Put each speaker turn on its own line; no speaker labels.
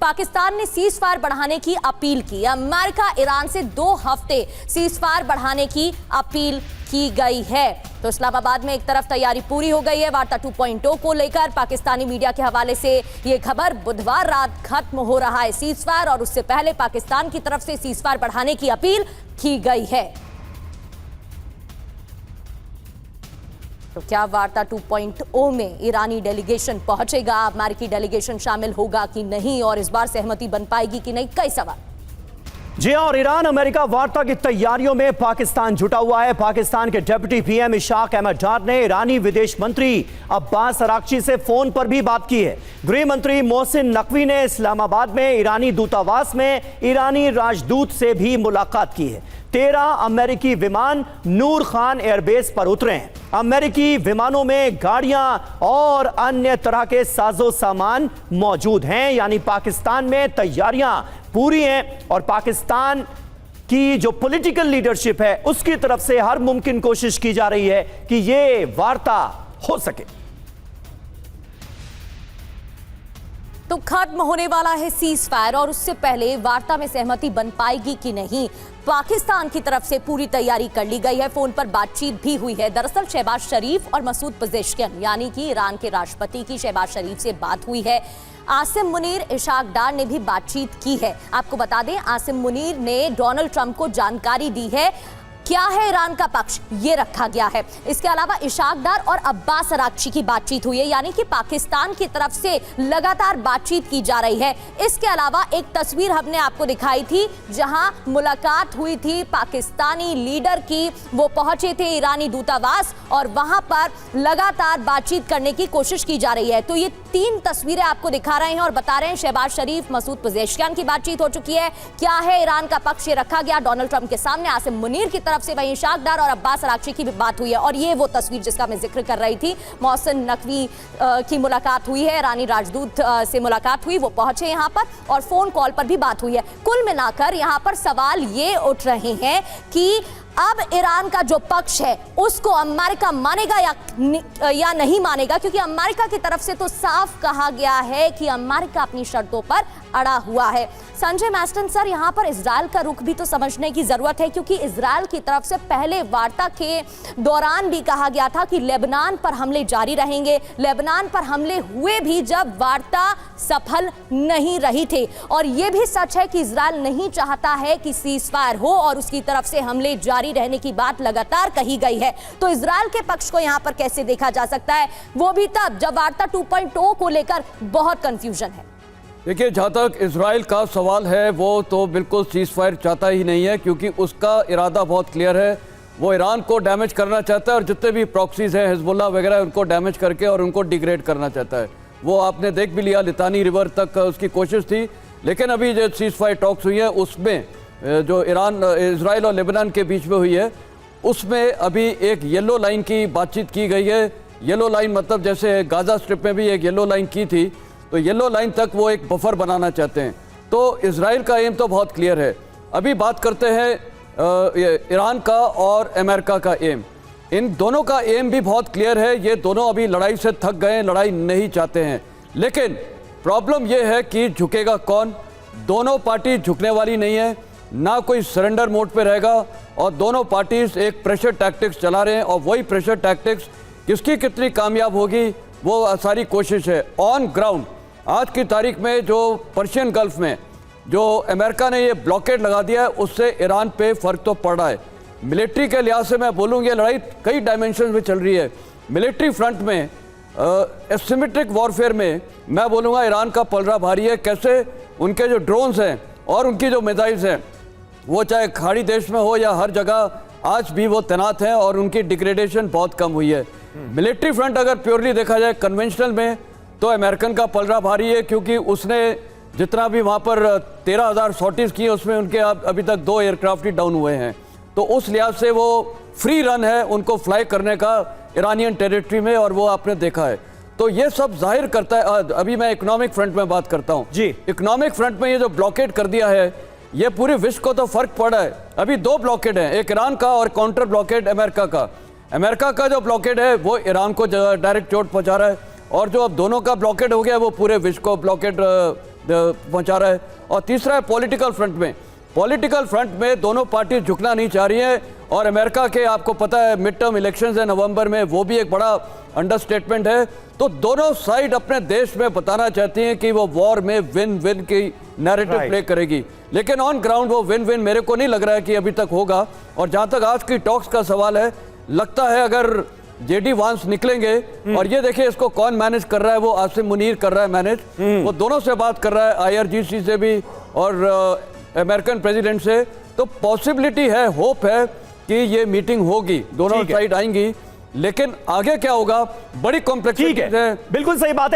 पाकिस्तान ने cease fire बढ़ाने की अपील की। अमेरिका ईरान से 2 हफ्ते सीज फायर बढ़ाने की अपील की गई है। तो इस्लामाबाद में एक तरफ तैयारी पूरी हो गई है वार्ता 2.0 को लेकर। पाकिस्तानी मीडिया के हवाले से यह खबर, बुधवार रात खत्म हो रहा है सीज फायर और उससे पहले पाकिस्तान की तरफ से सीज फायर बढ़ाने की अपील की गई है। तो क्या वार्ता 2.0 में ईरानी डेलीगेशन पहुंचेगा, अमेरिकी डेलीगेशन शामिल होगा कि नहीं, और इस बार सहमति बन पाएगी कि नहीं, कई सवाल।
जी हां, और ईरान अमेरिका वार्ता की तैयारियों में पाकिस्तान जुटा हुआ है। पाकिस्तान के डिप्टी पीएम इशाक अहमद डार ने ईरानी विदेश मंत्री अब्बास अराक्ची से फोन पर भी बात की है। गृह मंत्री मोहसिन नकवी ने इस्लामाबाद में ईरानी दूतावास में ईरानी राजदूत से भी मुलाकात की है। 13 अमेरिकी विमान नूर खान एयरबेस पर उतरे हैं। अमेरिकी विमानों में गाड़ियां और अन्य तरह के साजो सामान मौजूद हैं, यानी पाकिस्तान में तैयारियां पूरी हैं और पाकिस्तान की जो पॉलिटिकल लीडरशिप है उसकी तरफ से हर मुमकिन कोशिश की जा रही है कि यह वार्ता हो सके।
तो खत्म होने वाला है सीज फायर और उससे पहले वार्ता में सहमति बन पाएगी कि नहीं, पाकिस्तान की तरफ से पूरी तैयारी कर ली गई है। फोन पर बातचीत भी हुई है। दरअसल शहबाज शरीफ और मसूद पजेश्कियन यानी कि ईरान के राष्ट्रपति की शहबाज शरीफ से बात हुई है। आसिम मुनीर, इशाक डार ने भी बातचीत की है। आपको बता दें, आसिम मुनीर ने डोनाल्ड ट्रंप को जानकारी दी है क्या है ईरान का पक्ष, ये रखा गया है। इसके अलावा इशाक डार और अब्बास अराक्ची की बातचीत हुई है, यानी कि पाकिस्तान की तरफ से लगातार बातचीत की जा रही है। इसके अलावा एक तस्वीर हमने आपको दिखाई थी जहां मुलाकात हुई थी पाकिस्तानी लीडर की। वो पहुंचे थे ईरानी दूतावास और वहां पर लगातार बातचीत करने की कोशिश की जा रही है। तो ये 3 तस्वीरें आपको दिखा रहे हैं और बता रहे हैं शहबाज शरीफ, मसूद पजेश्कियन की बातचीत हो चुकी है। क्या है ईरान का पक्ष, ये रखा गया डोनाल्ड ट्रंप के सामने। आसिम मुनीर की तरफ से वहीं इशाक डार और अब्बास अराक्ची की भी बात हुई है। और ये वो तस्वीर जिसका मैं जिक्र कर रही थी, मोहसिन नकवी की मुलाकात हुई है, ईरानी राजदूत से मुलाकात हुई, वो पहुंचे यहां पर और फोन कॉल पर भी बात हुई है। कुल मिलाकर यहां पर सवाल ये उठ रहे हैं कि अब ईरान का जो पक्ष है उसको अमेरिका मानेगा या नहीं मानेगा, क्योंकि अमेरिका की तरफ से तो साफ कहा गया है कि अमेरिका अपनी शर्तों पर अड़ा हुआ है। संजय मैस्टन सर, यहां पर इजराइल का रुख भी तो समझने की जरूरत है, क्योंकि इजराइल की तरफ से पहले वार्ता के दौरान भी कहा गया था कि लेबनान पर हमले जारी रहेंगे। लेबनान पर हमले हुए भी जब वार्ता सफल नहीं रही थे। और यह भी सच है कि इजराइल नहीं चाहता है कि सीज फायर हो और उसकी तरफ से हमले जारी रहने की बात लगातार कही गई है। तो इजराइल के पक्ष को यहां पर कैसे देखा जा सकता है, वो भी तब जब वार्ता 2.0 को लेकर बहुत कंफ्यूजन है।
देखिए, जहाँ तक इजराइल का सवाल है वो तो बिल्कुल सीज फायर चाहता ही नहीं है, क्योंकि उसका इरादा बहुत क्लियर है। वो ईरान को डैमेज करना चाहता है और जितने भी प्रॉक्सीज हैं हिजबुल्लाह वगैरह उनको डैमेज करके और उनको डिग्रेड करना चाहता है। वो आपने देख भी लिया, लितानी रिवर तक उसकी कोशिश थी। लेकिन अभी जो सीज फायर टॉक्स हुई है उसमें जो इजराइल और लेबनान के बीच में हुई है उसमें अभी एक येलो लाइन की बातचीत की गई है। येलो लाइन मतलब जैसे गाजा स्ट्रिप में भी एक येलो लाइन की थी, तो येलो लाइन तक वो एक बफर बनाना चाहते हैं। तो इजराइल का एम तो बहुत क्लियर है। अभी बात करते हैं ईरान का और अमेरिका का एम। इन दोनों का एम भी बहुत क्लियर है। ये दोनों अभी लड़ाई से थक गए, लड़ाई नहीं चाहते हैं। लेकिन प्रॉब्लम ये है कि झुकेगा कौन। दोनों पार्टी झुकने वाली नहीं है, ना कोई सरेंडर मोड पे रहेगा और दोनों पार्टीज एक प्रेशर टैक्टिक्स चला रहे हैं। और वही प्रेशर टैक्टिक्स किसकी कितनी कामयाब होगी वो सारी कोशिश है। ऑन ग्राउंड आज की तारीख में जो पर्शियन गल्फ में जो अमेरिका ने ये ब्लॉकेड लगा दिया है उससे ईरान पे फ़र्क तो पड़ रहा है। मिलिट्री के लिहाज से मैं बोलूँगी ये लड़ाई कई डायमेंशन में चल रही है। मिलिट्री फ्रंट में एसिमेट्रिक वॉरफेयर में मैं बोलूँगा ईरान का पलड़ा भारी है। कैसे उनके जो ड्रोन्स हैं और उनकी जो मिसाइल्स हैं वो चाहे खाड़ी देश में हो या हर जगह आज भी वो तैनात हैं और उनकी डिग्रेडेशन बहुत कम हुई है। मिलिट्री फ्रंट अगर प्योरली देखा जाए कन्वेंशनल में तो अमेरिकन का पलड़ा भारी है, क्योंकि उसने जितना भी वहाँ पर 13,000 सॉर्टीज़ की उसमें उनके अभी तक 2 एयरक्राफ्ट ही डाउन हुए हैं। तो उस लिहाज से वो फ्री रन है उनको फ्लाई करने का ईरानियन टेरिटरी में, और वो आपने देखा है। तो ये सब जाहिर करता है। अभी मैं इकोनॉमिक फ्रंट में बात करता हूँ जी। इकोनॉमिक फ्रंट में ये जो ब्लॉकेड कर दिया है ये पूरे विश्व को तो फर्क पड़ा है। अभी 2 ब्लॉकेड हैं, एक ईरान का और काउंटर ब्लॉकेड अमेरिका का। अमेरिका का जो ब्लॉकेड है वो ईरान को डायरेक्ट चोट पहुंचा रहा है, और जो अब दोनों का ब्लॉकेड हो गया वो पूरे विश्व को ब्लॉकेड पहुंचा रहा है। और तीसरा है पॉलिटिकल फ्रंट में। पॉलिटिकल फ्रंट में दोनों पार्टी झुकना नहीं चाह रही हैं और अमेरिका के आपको पता है मिड टर्म इलेक्शंस है नवंबर में, वो भी एक बड़ा अंडरस्टेटमेंट है। तो दोनों साइड अपने देश में बताना चाहती हैं कि वो वॉर में विन विन की नैरेटिव प्ले करेगी, लेकिन ऑन ग्राउंड वो विन विन मेरे को नहीं लग रहा है कि अभी तक होगा। और जहां तक आज की टॉक्स का सवाल है, लगता है अगर जेडी वांस निकलेंगे और ये देखिए इसको कौन मैनेज कर रहा है, वो आसिम मुनीर कर रहा है मैनेज, वो दोनों से बात कर रहा है, आईआरजीसी से भी और अमेरिकन प्रेसिडेंट से। तो पॉसिबिलिटी है, होप है कि ये मीटिंग होगी, दोनों साइड आएंगी, लेकिन आगे क्या होगा बड़ी कॉम्प्लेक्सिटी है।
बिल्कुल सही बात है।